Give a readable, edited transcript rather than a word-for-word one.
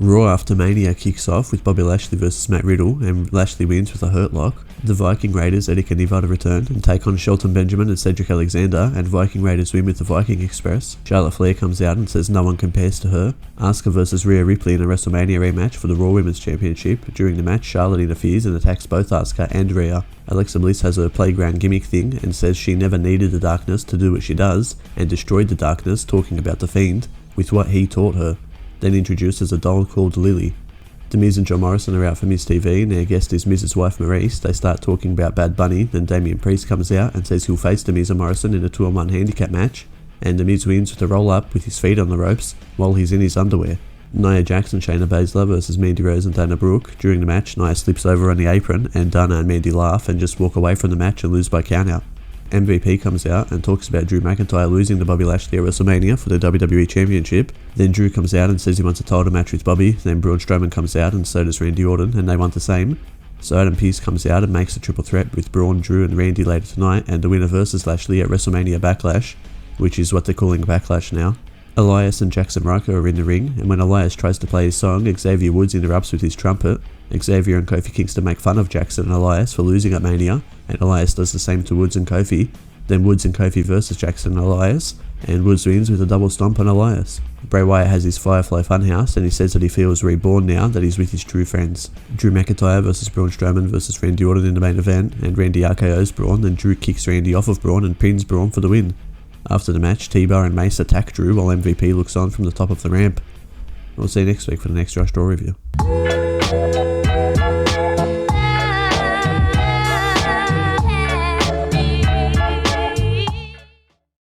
Raw after Mania kicks off with Bobby Lashley versus Matt Riddle, and Lashley wins with a hurt lock. The Viking Raiders, Eddie and Nevada return and take on Shelton Benjamin and Cedric Alexander, and Viking Raiders win with the Viking Express. Charlotte Flair comes out and says no one compares to her. Asuka versus Rhea Ripley in a WrestleMania rematch for the Raw Women's Championship. During the match, Charlotte interferes and attacks both Asuka and Rhea. Alexa Bliss has her playground gimmick thing and says she never needed the darkness to do what she does, and destroyed the darkness, talking about the Fiend, with what he taught her. Then introduces a doll called Lily. The Miz and John Morrison are out for Miz TV, and their guest is Miz's wife Maurice. They start talking about Bad Bunny, then Damian Priest comes out and says he'll face The Miz and Morrison in a 2-on-1 handicap match, and The Miz wins with a roll-up with his feet on the ropes while he's in his underwear. Nia Jax and Shayna Baszler versus Mandy Rose and Dana Brooke. During the match, Nia slips over on the apron, and Dana and Mandy laugh and just walk away from the match and lose by countout. MVP comes out and talks about Drew McIntyre losing to Bobby Lashley at WrestleMania for the WWE Championship. Then Drew comes out and says he wants a title match with Bobby. Then Braun Strowman comes out and so does Randy Orton, and they want the same. So Adam Pearce comes out and makes a triple threat with Braun, Drew and Randy later tonight, and the winner versus Lashley at WrestleMania Backlash, which is what they're calling Backlash now. Elias and Jackson Ryker are in the ring, and when Elias tries to play his song, Xavier Woods interrupts with his trumpet. Xavier and Kofi Kingston make fun of Jackson and Elias for losing at Mania, and Elias does the same to Woods and Kofi. Then Woods and Kofi versus Jackson and Elias, and Woods wins with a double stomp on Elias. Bray Wyatt has his Firefly Funhouse, and he says that he feels reborn now that he's with his true friends. Drew McIntyre versus Braun Strowman versus Randy Orton in the main event, and Randy RKO's Braun, and Drew kicks Randy off of Braun and pins Braun for the win. After the match, T-Bar and Mace attack Drew while MVP looks on from the top of the ramp. We'll see you next week for the next Rush Raw review.